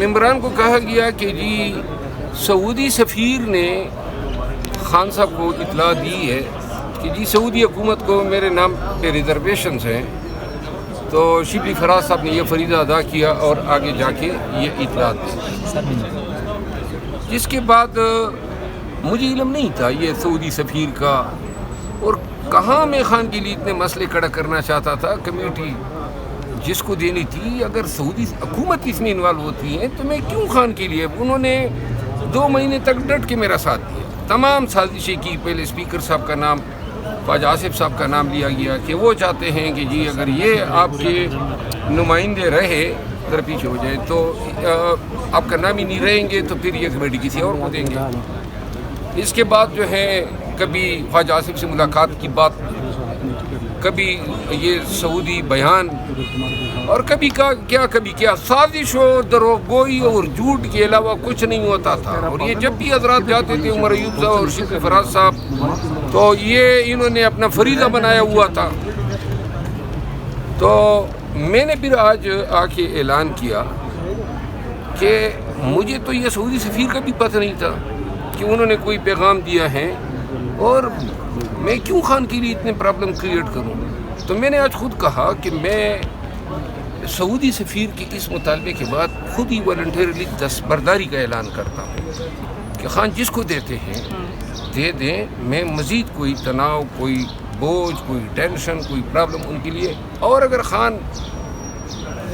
ممبران کو کہا گیا کہ جی سعودی سفیر نے خان صاحب کو اطلاع دی ہے کہ جی سعودی حکومت کو میرے نام پہ ریزرویشنز ہیں، تو شبلی فراز صاحب نے یہ فریضہ ادا کیا اور آگے جا کے یہ اطلاع دی، جس کے بعد مجھے علم نہیں تھا یہ سعودی سفیر کا، اور کہاں میں خان کے لیے اتنے مسئلے کھڑا کرنا چاہتا تھا۔ کمیٹی جس کو دینی تھی، اگر سعودی حکومت اس میں انوالو ہوتی ہے تو میں کیوں خان کے لیے؟ انہوں نے 2 مہینے تک ڈٹ کے میرا ساتھ دیا، تمام سازشیں کی۔ پہلے اسپیکر صاحب کا نام، خواجہ آصف صاحب کا نام لیا گیا کہ وہ چاہتے ہیں کہ جی اگر یہ آپ کے نمائندے رہے ذرا پیچھے ہو جائے تو آپ کا نام ہی نہیں رہیں گے تو پھر یہ کمیٹی کسی اور کو دیں گے۔ اس کے بعد جو ہے کبھی خواجہ آصف سے ملاقات کی بات، کبھی یہ سعودی بیان، اور کبھی کیا سازش اور دروغ گوئی اور جھوٹ کے علاوہ کچھ نہیں ہوتا تھا۔ اور یہ جب بھی حضرات جاتے تھے، عمر ایوب صاحب اور شبلی فراز صاحب، تو یہ انہوں نے اپنا فریضہ بنایا ہوا تھا۔ تو میں نے پھر آج آ کے اعلان کیا کہ مجھے تو یہ سعودی سفیر کا بھی پتہ نہیں تھا کہ انہوں نے کوئی پیغام دیا ہے، اور میں کیوں خان کے لیے اتنے پرابلم کریٹ کروں۔ تو میں نے آج خود کہا کہ میں سعودی سفیر کے اس مطالبے کے بعد خود ہی والنٹیرلی دستبرداری کا اعلان کرتا ہوں کہ خان جس کو دیتے ہیں دے دیں، میں مزید کوئی تناؤ، کوئی بوجھ، کوئی ٹینشن، کوئی پرابلم ان کے لیے، اور اگر خان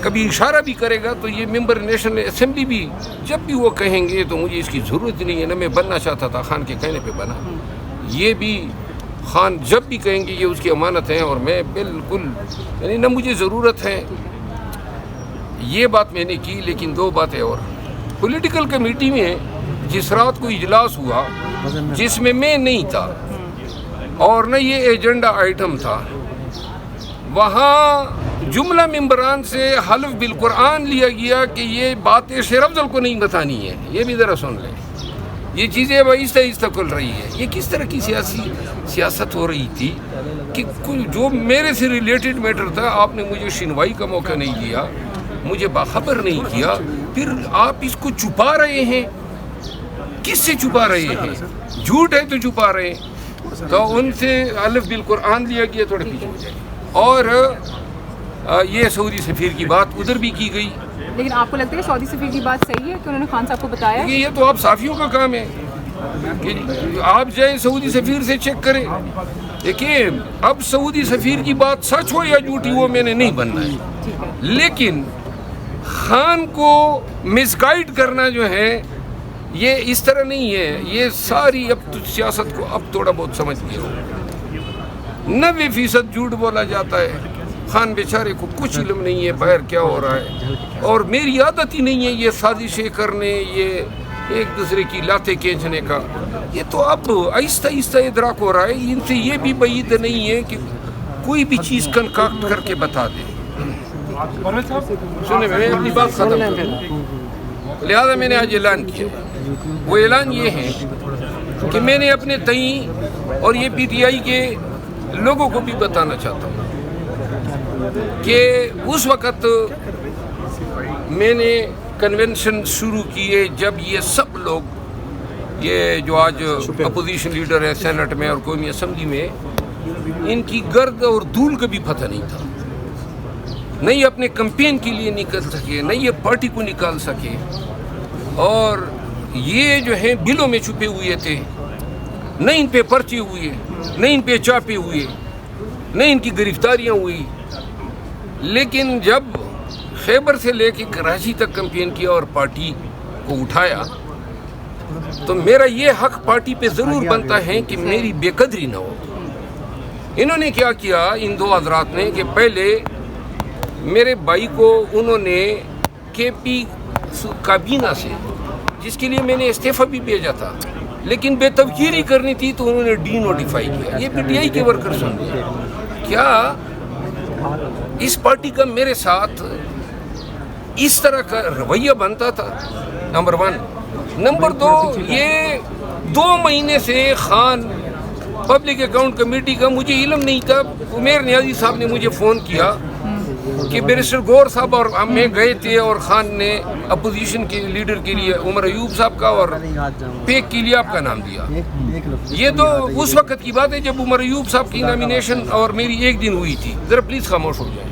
کبھی اشارہ بھی کرے گا تو یہ ممبر نیشنل اسمبلی بھی جب بھی وہ کہیں گے تو مجھے اس کی ضرورت نہیں ہے، نہ میں بننا چاہتا تھا، خان کے کہنے پہ بنا۔ یہ بھی خان جب بھی کہیں گے یہ اس کی امانت ہے، اور میں بالکل یعنی نہ مجھے ضرورت ہے۔ یہ بات میں نے کی، لیکن 2 باتیں اور۔ پولیٹیکل کمیٹی میں جس رات کو اجلاس ہوا جس میں نہیں تھا اور نہ یہ ایجنڈا آئٹم تھا، وہاں جملہ ممبران سے حلف بالقرآن لیا گیا کہ یہ باتیں شیر افضل کو نہیں بتانی ہے۔ یہ بھی ذرا سن لیں، یہ چیزیں اب آہستہ آہستہ کھل رہی ہے۔ یہ کس طرح کی سیاست ہو رہی تھی کہ جو میرے سے ریلیٹڈ میٹر تھا، آپ نے مجھے سنوائی کا موقع نہیں دیا، مجھے باخبر نہیں کیا، پھر آپ اس کو چھپا رہے ہیں۔ کس سے چھپا رہے ہیں؟ جھوٹ ہے تو چھپا رہے ہیں۔ تو ان سے حلف بالقرآن لیا گیا، تھوڑے پیچھے ہو جائے، اور یہ سعودی سفیر کی بات ادھر بھی کی گئی۔ لیکن آپ کو لگتا ہے کہ سعودی سفیر کی بات صحیح ہے کہ انہوں نے خان صاحب کو بتایا؟ یہ تو آپ صحافیوں کا کام ہے کہ آپ جائیں سعودی سفیر سے چیک کریں۔ دیکھیے، اب سعودی سفیر کی بات سچ ہو یا جھوٹی، وہ میں نے نہیں بننا ہے، لیکن خان کو مس گائیڈ کرنا جو ہے یہ اس طرح نہیں ہے۔ یہ ساری اب تو سیاست کو اب تھوڑا بہت سمجھ گیا ہو، 90% جھوٹ بولا جاتا ہے۔ خان بیچارے کو کچھ علم نہیں ہے باہر کیا ہو رہا ہے، اور میری عادت ہی نہیں ہے یہ سازشیں کرنے، یہ ایک دوسرے کی لاتیں کھینچنے کا۔ یہ تو اب آہستہ آہستہ ادراک ہو رہا ہے۔ ان سے یہ بھی بعید نہیں ہے کہ کوئی بھی چیز کنکاکٹ کر کے بتا دے۔ سنیں، میں اپنی بات ختم کروں، لہذا میں نے آج اعلان کیا۔ وہ اعلان یہ ہے کہ میں نے اپنے تئیں اور یہ پی ٹی آئی کے لوگوں کو بھی بتانا چاہتا ہوں کہ اس وقت میں نے کنونشن شروع کیے جب یہ سب لوگ، یہ جو آج اپوزیشن لیڈر ہے سینٹ میں اور قومی اسمبلی میں، ان کی گرد اور دھول کا بھی پتہ نہیں تھا، نہ یہ اپنے کمپین کے لیے نکل سکے، نہ یہ پارٹی کو نکال سکے، اور یہ جو ہیں بلوں میں چھپے ہوئے تھے، نہ ان پہ پرچے ہوئے، نہ ان پہ چاپے ہوئے، نہ ان کی گرفتاریاں ہوئی۔ لیکن جب خیبر سے لے کے کراچی تک کمپین کیا اور پارٹی کو اٹھایا، تو میرا یہ حق پارٹی پہ ضرور بنتا ہے کہ میری بے قدری نہ ہو۔ انہوں نے کیا کیا ان 2 حضرات نے کہ پہلے میرے بھائی کو انہوں نے کے پی کابینہ سے، جس کے لیے میں نے استعفیٰ بھی بھیجا تھا، لیکن بے توقیری کرنی تھی تو انہوں نے ڈی نوٹیفائی کیا۔ یہ پی ٹی آئی کے ورکر سن لیں، کیا اس پارٹی کا میرے ساتھ اس طرح کا رویہ بنتا تھا؟ نمبر 1۔ نمبر 2، یہ 2 مہینے سے خان پبلک اکاؤنٹ کمیٹی کا مجھے علم نہیں تھا۔ عمیر نیازی صاحب نے مجھے فون کیا کہ بیرسٹر گور صاحب اور میں گئے تھے اور خان نے اپوزیشن کے لیڈر کے لیے عمر ایوب صاحب کا اور پیک کے لیے آپ کا نام دیا. یہ تو اس وقت کی بات ہے جب عمر ایوب صاحب کی نامینیشن اور میری ایک دن ہوئی تھی. ذرا پلیز خاموش ہو جائیں.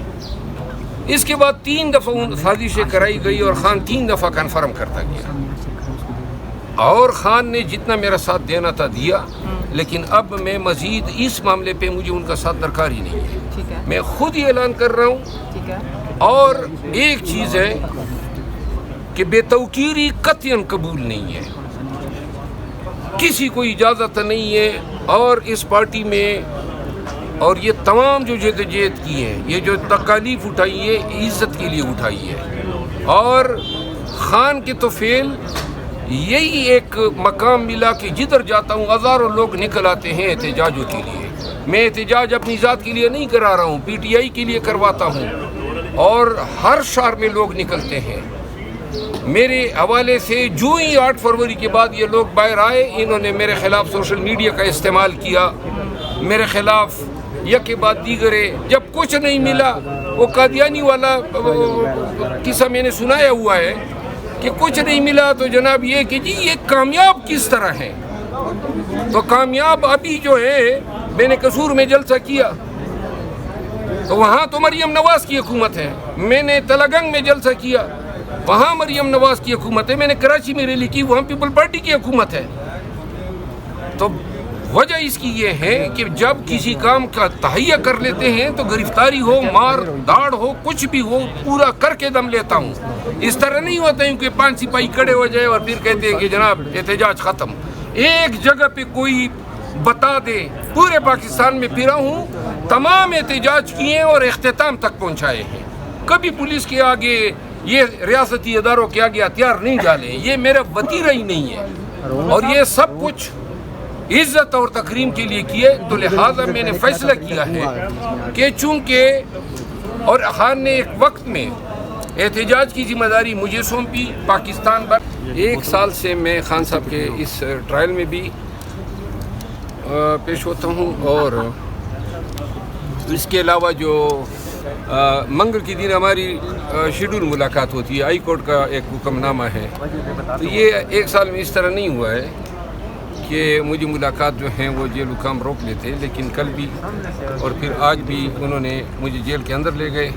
اس کے بعد 3 دفعہ سازشیں کرائی گئی اور خان 3 دفعہ کنفرم کرتا گیا, اور خان نے جتنا میرا ساتھ دینا تھا دیا, لیکن اب میں مزید اس معاملے پہ مجھے ان کا ساتھ درکار ہی نہیں ہے. میں خود ہی اعلان کر رہا ہوں. اور ایک چیز ہے کہ بے توقیری قطعاً قبول نہیں ہے, کسی کو اجازت نہیں ہے. اور اس پارٹی میں اور یہ تمام جو جدوجہد کی ہے, یہ جو تکالیف اٹھائی ہے, عزت کے لیے اٹھائی ہے. اور خان کے تو فیل یہی ایک مقام ملا کہ جدھر جاتا ہوں ہزاروں لوگ نکل آتے ہیں احتجاجوں کے لیے. میں احتجاج اپنی ذات کے لیے نہیں کرا رہا ہوں, پی ٹی آئی کے لیے کرواتا ہوں, اور ہر شہر میں لوگ نکلتے ہیں. میرے حوالے سے جو ہی 8 فروری کے بعد یہ لوگ باہر آئے, انہوں نے میرے خلاف سوشل میڈیا کا استعمال کیا, میرے خلاف یک کے بعد دیگرے. جب کچھ نہیں ملا, وہ قادیانی والا قصہ میں نے سنایا ہوا ہے کہ کچھ نہیں ملا تو جناب یہ کہ جی یہ کامیاب کس طرح ہے. تو کامیاب ابھی جو ہے, میں نے قصور میں جلسہ کیا تو وہاں تو مریم نواز کی حکومت ہے. میں نے تلگنگ میں جلسہ کیا, وہاں مریم نواز کی حکومت ہے. میں نے کراچی میں ریلی کی, وہاں پیپل پارٹی کی حکومت ہے. تو وجہ اس کی یہ ہے کہ جب کسی کام کا تہیہ کر لیتے ہیں تو گرفتاری ہو, مار داڑ ہو, کچھ بھی ہو, پورا کر کے دم لیتا ہوں. اس طرح نہیں ہوتا ہے کہ 5 سپاہی کھڑے ہو جائے اور پھر کہتے ہیں کہ جناب احتجاج ختم. ایک جگہ پہ کوئی بتا دے. پورے پاکستان میں پھرا ہوں, تمام احتجاج کیے اور اختتام تک پہنچائے ہیں. کبھی پولیس کے آگے, یہ ریاستی اداروں کے آگے ہتھیار نہیں ڈالے. یہ میرا وتیرہ ہی نہیں ہے, اور یہ سب کچھ عزت اور تکریم کے لیے کیے. تو لہٰذا میں نے فیصلہ کیا ہے کہ چونکہ اور خان نے ایک وقت میں احتجاج کی ذمہ داری مجھے سونپی پاکستان پر. 1 سال سے میں خان صاحب کے اس ٹرائل میں بھی پیش ہوتا ہوں, اور اس کے علاوہ جو منگل کے دن ہماری شیڈول ملاقات ہوتی ہے, ہائی کورٹ کا ایک حکم نامہ ہے. تو یہ 1 سال میں اس طرح نہیں ہوا ہے کہ مجھے ملاقات جو ہیں وہ جیل حکام روک لیتے, لیکن کل بھی اور پھر آج بھی انہوں نے مجھے جیل کے اندر لے گئے.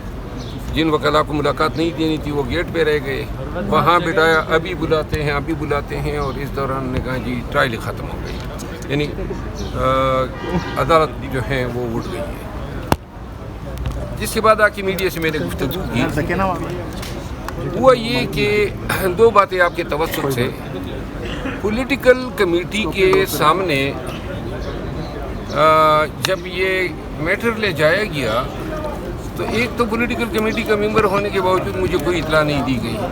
جن وکلاء کو ملاقات نہیں دینی تھی وہ گیٹ پہ رہ گئے, وہاں بٹھایا, ابھی بلاتے ہیں ابھی بلاتے ہیں, اور اس دوران نے کہا جی ٹرائل ہی ختم ہو گئی. یعنی عدالت جو ہے وہ اٹھ گئی ہے. جس کے بعد آ کے میڈیا سے میں نے گفتگو کی, ہوا یہ کہ 2 باتیں آپ کے توسط سے. پولیٹیکل کمیٹی کے سامنے جب یہ میٹر لے جایا گیا تو ایک تو پولیٹیکل کمیٹی کا ممبر ہونے کے باوجود مجھے کوئی اطلاع نہیں دی گئی.